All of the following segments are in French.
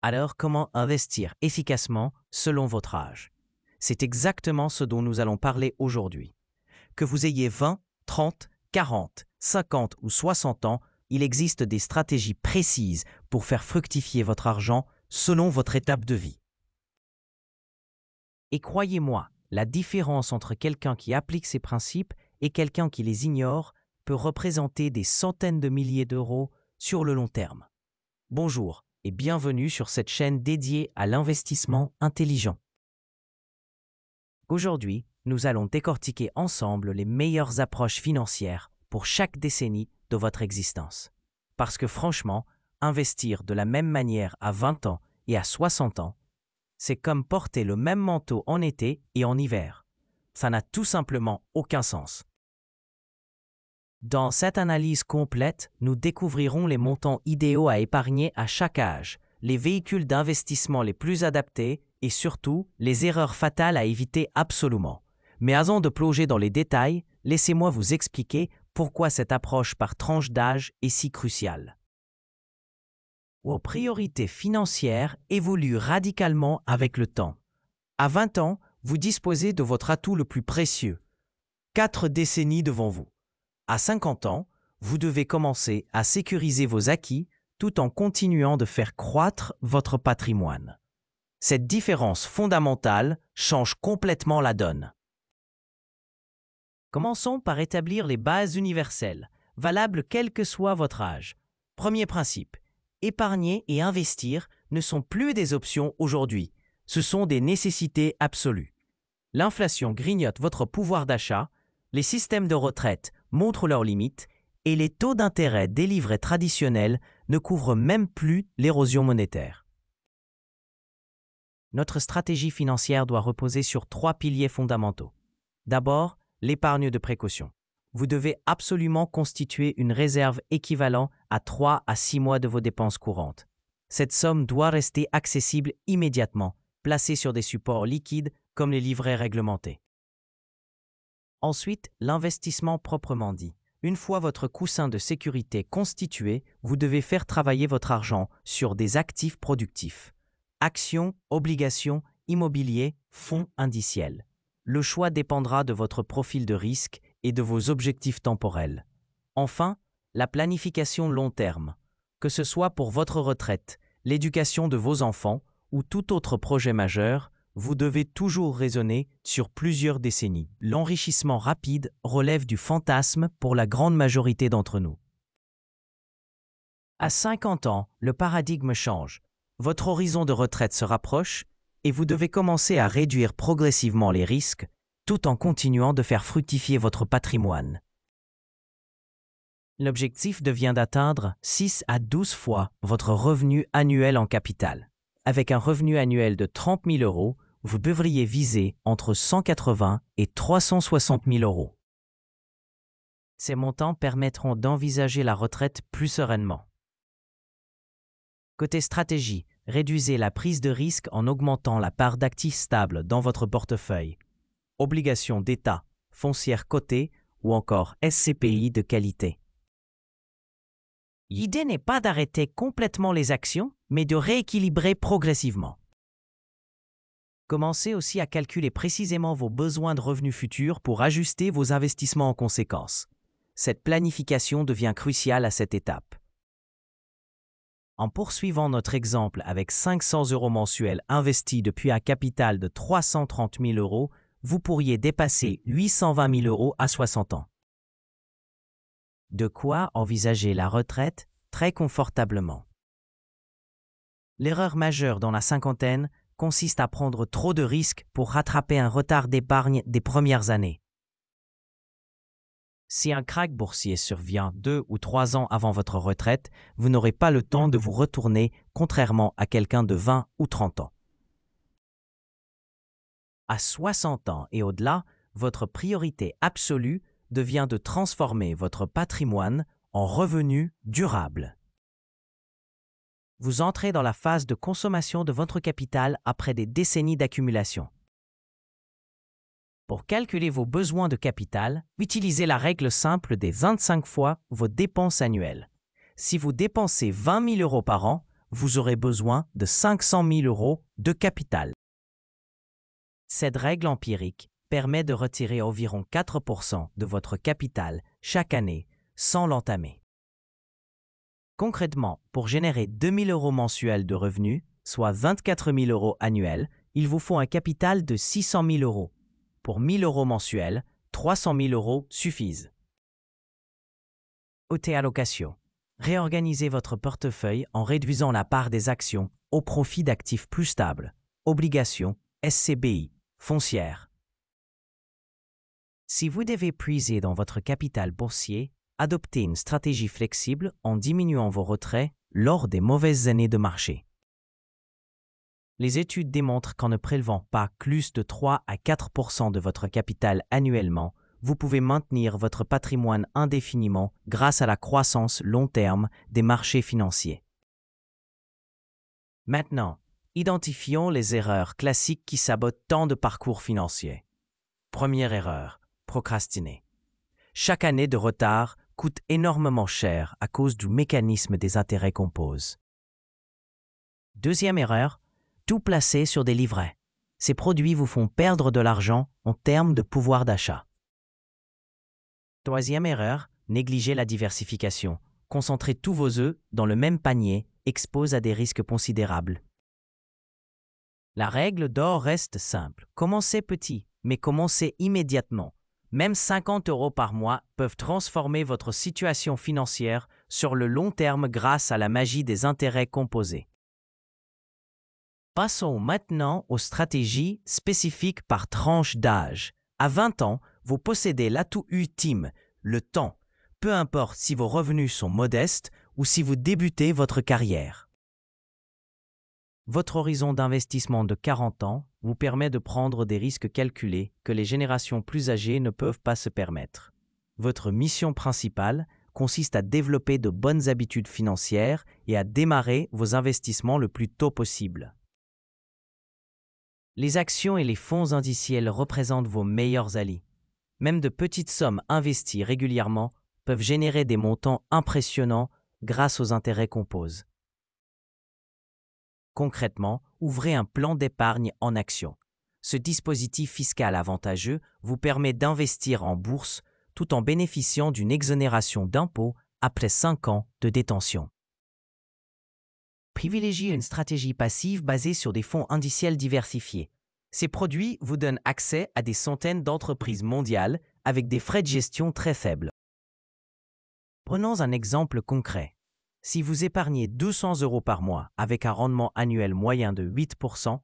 Alors, comment investir efficacement selon votre âge? C'est exactement ce dont nous allons parler aujourd'hui. Que vous ayez 20, 30, 40, 50 ou 60 ans, il existe des stratégies précises pour faire fructifier votre argent selon votre étape de vie. Et croyez-moi, la différence entre quelqu'un qui applique ces principes et quelqu'un qui les ignore peut représenter des centaines de milliers d'euros sur le long terme. Bonjour et bienvenue sur cette chaîne dédiée à l'investissement intelligent. Aujourd'hui, nous allons décortiquer ensemble les meilleures approches financières pour chaque décennie de votre existence. Parce que franchement, investir de la même manière à 20 ans et à 60 ans, c'est comme porter le même manteau en été et en hiver. Ça n'a tout simplement aucun sens. Dans cette analyse complète, nous découvrirons les montants idéaux à épargner à chaque âge, les véhicules d'investissement les plus adaptés et surtout les erreurs fatales à éviter absolument. Mais avant de plonger dans les détails, laissez-moi vous expliquer pourquoi cette approche par tranche d'âge est si cruciale. Vos priorités financières évoluent radicalement avec le temps. À 20 ans, vous disposez de votre atout le plus précieux. 4 décennies devant vous. À 50 ans, vous devez commencer à sécuriser vos acquis tout en continuant de faire croître votre patrimoine. Cette différence fondamentale change complètement la donne. Commençons par établir les bases universelles, valables quel que soit votre âge. Premier principe, épargner et investir ne sont plus des options aujourd'hui, ce sont des nécessités absolues. L'inflation grignote votre pouvoir d'achat, les systèmes de retraite montrent leurs limites et les taux d'intérêt des livrets traditionnels ne couvrent même plus l'érosion monétaire. Notre stratégie financière doit reposer sur 3 piliers fondamentaux. D'abord, l'épargne de précaution. Vous devez absolument constituer une réserve équivalente à 3 à 6 mois de vos dépenses courantes. Cette somme doit rester accessible immédiatement, placée sur des supports liquides comme les livrets réglementés. Ensuite, l'investissement proprement dit. Une fois votre coussin de sécurité constitué, vous devez faire travailler votre argent sur des actifs productifs. Actions, obligations, immobilier, fonds indiciels. Le choix dépendra de votre profil de risque et de vos objectifs temporels. Enfin, la planification long terme. Que ce soit pour votre retraite, l'éducation de vos enfants ou tout autre projet majeur, vous devez toujours raisonner sur plusieurs décennies. L'enrichissement rapide relève du fantasme pour la grande majorité d'entre nous. À 50 ans, le paradigme change. Votre horizon de retraite se rapproche et vous devez commencer à réduire progressivement les risques tout en continuant de faire fructifier votre patrimoine. L'objectif devient d'atteindre 6 à 12 fois votre revenu annuel en capital. Avec un revenu annuel de 30 000 euros, vous devriez viser entre 180 et 360 000 euros. Ces montants permettront d'envisager la retraite plus sereinement. Côté stratégie, réduisez la prise de risque en augmentant la part d'actifs stables dans votre portefeuille. Obligations d'État, foncières cotées ou encore SCPI de qualité. L'idée n'est pas d'arrêter complètement les actions, mais de rééquilibrer progressivement. Commencez aussi à calculer précisément vos besoins de revenus futurs pour ajuster vos investissements en conséquence. Cette planification devient cruciale à cette étape. En poursuivant notre exemple avec 500 euros mensuels investis depuis un capital de 330 000 euros, vous pourriez dépasser 820 000 euros à 60 ans. De quoi envisager la retraite très confortablement. L'erreur majeure dans la cinquantaine consiste à prendre trop de risques pour rattraper un retard d'épargne des premières années. Si un krach boursier survient 2 ou 3 ans avant votre retraite, vous n'aurez pas le temps de vous retourner, contrairement à quelqu'un de 20 ou 30 ans. À 60 ans et au-delà, votre priorité absolue devient de transformer votre patrimoine en revenus durables. Vous entrez dans la phase de consommation de votre capital après des décennies d'accumulation. Pour calculer vos besoins de capital, utilisez la règle simple des 25 fois vos dépenses annuelles. Si vous dépensez 20 000 euros par an, vous aurez besoin de 500 000 euros de capital. Cette règle empirique permet de retirer environ 4% de votre capital chaque année sans l'entamer. Concrètement, pour générer 2 000 euros mensuels de revenus, soit 24 000 euros annuels, il vous faut un capital de 600 000 euros. Pour 1 000 euros mensuels, 300 000 euros suffisent. OT allocation. Réorganisez votre portefeuille en réduisant la part des actions au profit d'actifs plus stables, obligations, SCBI, foncières. Si vous devez puiser dans votre capital boursier, adoptez une stratégie flexible en diminuant vos retraits lors des mauvaises années de marché. Les études démontrent qu'en ne prélevant pas plus de 3 à 4% de votre capital annuellement, vous pouvez maintenir votre patrimoine indéfiniment grâce à la croissance long terme des marchés financiers. Maintenant, identifions les erreurs classiques qui sabotent tant de parcours financiers. Première erreur, procrastiner. Chaque année de retard coûte énormément cher à cause du mécanisme des intérêts compose. Deuxième erreur, tout placer sur des livrets. Ces produits vous font perdre de l'argent en termes de pouvoir d'achat. Troisième erreur, négliger la diversification. Concentrer tous vos œufs dans le même panier expose à des risques considérables. La règle d'or reste simple. Commencez petit, mais commencez immédiatement. Même 50 euros par mois peuvent transformer votre situation financière sur le long terme grâce à la magie des intérêts composés. Passons maintenant aux stratégies spécifiques par tranche d'âge. À 20 ans, vous possédez l'atout ultime, le temps, peu importe si vos revenus sont modestes ou si vous débutez votre carrière. Votre horizon d'investissement de 40 ans vous permet de prendre des risques calculés que les générations plus âgées ne peuvent pas se permettre. Votre mission principale consiste à développer de bonnes habitudes financières et à démarrer vos investissements le plus tôt possible. Les actions et les fonds indiciels représentent vos meilleurs alliés. Même de petites sommes investies régulièrement peuvent générer des montants impressionnants grâce aux intérêts compose. Concrètement, ouvrez un plan d'épargne en actions. Ce dispositif fiscal avantageux vous permet d'investir en bourse tout en bénéficiant d'une exonération d'impôts après 5 ans de détention. Privilégiez une stratégie passive basée sur des fonds indiciels diversifiés. Ces produits vous donnent accès à des centaines d'entreprises mondiales avec des frais de gestion très faibles. Prenons un exemple concret. Si vous épargnez 200 euros par mois avec un rendement annuel moyen de 8%,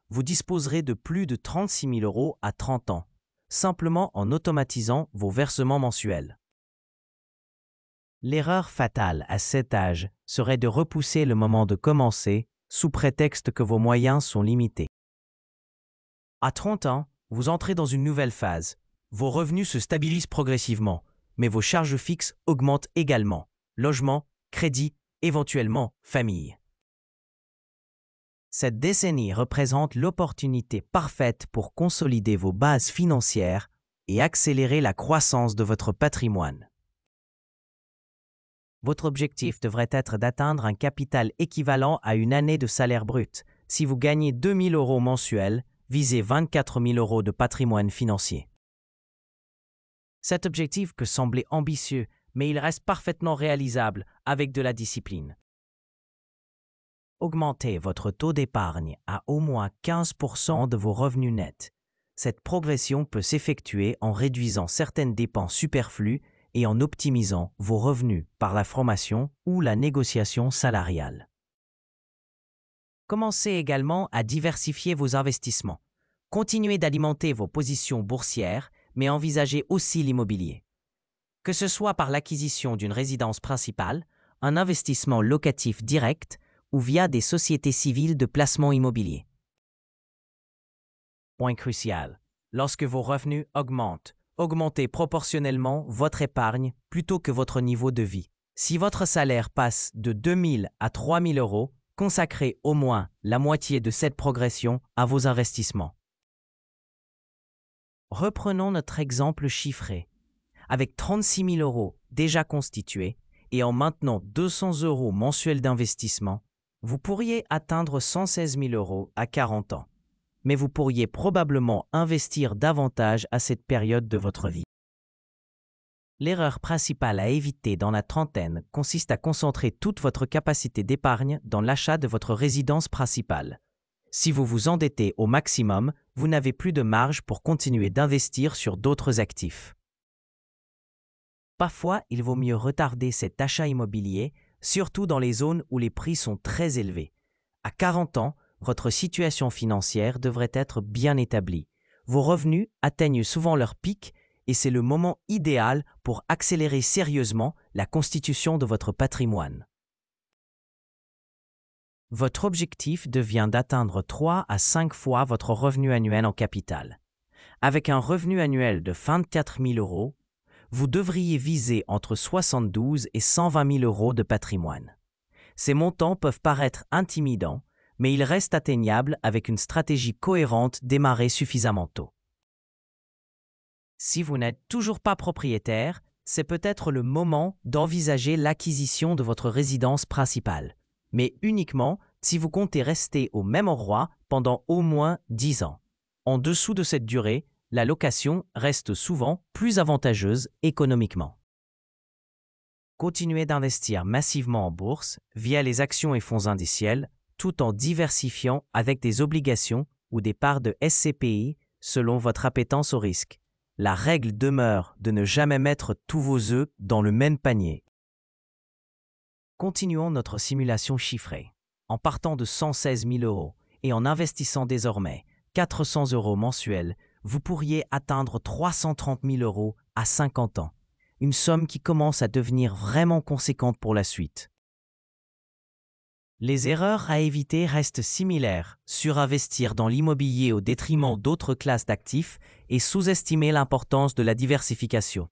vous disposerez de plus de 36 000 euros à 30 ans, simplement en automatisant vos versements mensuels. L'erreur fatale à cet âge serait de repousser le moment de commencer sous prétexte que vos moyens sont limités. À 30 ans, vous entrez dans une nouvelle phase. Vos revenus se stabilisent progressivement, mais vos charges fixes augmentent également. Logement, crédit, éventuellement famille. Cette décennie représente l'opportunité parfaite pour consolider vos bases financières et accélérer la croissance de votre patrimoine. Votre objectif devrait être d'atteindre un capital équivalent à une année de salaire brut. Si vous gagnez 2 000 euros mensuels, visez 24 000 euros de patrimoine financier. Cet objectif peut sembler ambitieux, mais il reste parfaitement réalisable avec de la discipline. Augmentez votre taux d'épargne à au moins 15% de vos revenus nets. Cette progression peut s'effectuer en réduisant certaines dépenses superflues et en optimisant vos revenus par la formation ou la négociation salariale. Commencez également à diversifier vos investissements. Continuez d'alimenter vos positions boursières, mais envisagez aussi l'immobilier. Que ce soit par l'acquisition d'une résidence principale, un investissement locatif direct ou via des sociétés civiles de placement immobilier. Point crucial. Lorsque vos revenus augmentent, augmentez proportionnellement votre épargne plutôt que votre niveau de vie. Si votre salaire passe de 2 000 à 3 000 euros, consacrez au moins la moitié de cette progression à vos investissements. Reprenons notre exemple chiffré. Avec 36 000 euros déjà constitués et en maintenant 200 euros mensuels d'investissement, Vous pourriez atteindre 116 000 € à 40 ans, mais vous pourriez probablement investir davantage à cette période de votre vie. L'erreur principale à éviter dans la trentaine consiste à concentrer toute votre capacité d'épargne dans l'achat de votre résidence principale. Si vous vous endettez au maximum, vous n'avez plus de marge pour continuer d'investir sur d'autres actifs. Parfois, il vaut mieux retarder cet achat immobilier, surtout dans les zones où les prix sont très élevés. À 40 ans, votre situation financière devrait être bien établie. Vos revenus atteignent souvent leur pic et c'est le moment idéal pour accélérer sérieusement la constitution de votre patrimoine. Votre objectif devient d'atteindre 3 à 5 fois votre revenu annuel en capital. Avec un revenu annuel de 24 000 €, vous devriez viser entre 72 et 120 000 € de patrimoine. Ces montants peuvent paraître intimidants, mais ils restent atteignables avec une stratégie cohérente démarrée suffisamment tôt. Si vous n'êtes toujours pas propriétaire, c'est peut-être le moment d'envisager l'acquisition de votre résidence principale, mais uniquement si vous comptez rester au même endroit pendant au moins 10 ans. En dessous de cette durée, la location reste souvent plus avantageuse économiquement. Continuez d'investir massivement en bourse via les actions et fonds indiciels, tout en diversifiant avec des obligations ou des parts de SCPI selon votre appétence au risque. La règle demeure de ne jamais mettre tous vos œufs dans le même panier. Continuons notre simulation chiffrée. En partant de 116 000 € et en investissant désormais 400 € mensuels, vous pourriez atteindre 330 000 € à 50 ans, une somme qui commence à devenir vraiment conséquente pour la suite. Les erreurs à éviter restent similaires, surinvestir dans l'immobilier au détriment d'autres classes d'actifs et sous-estimer l'importance de la diversification.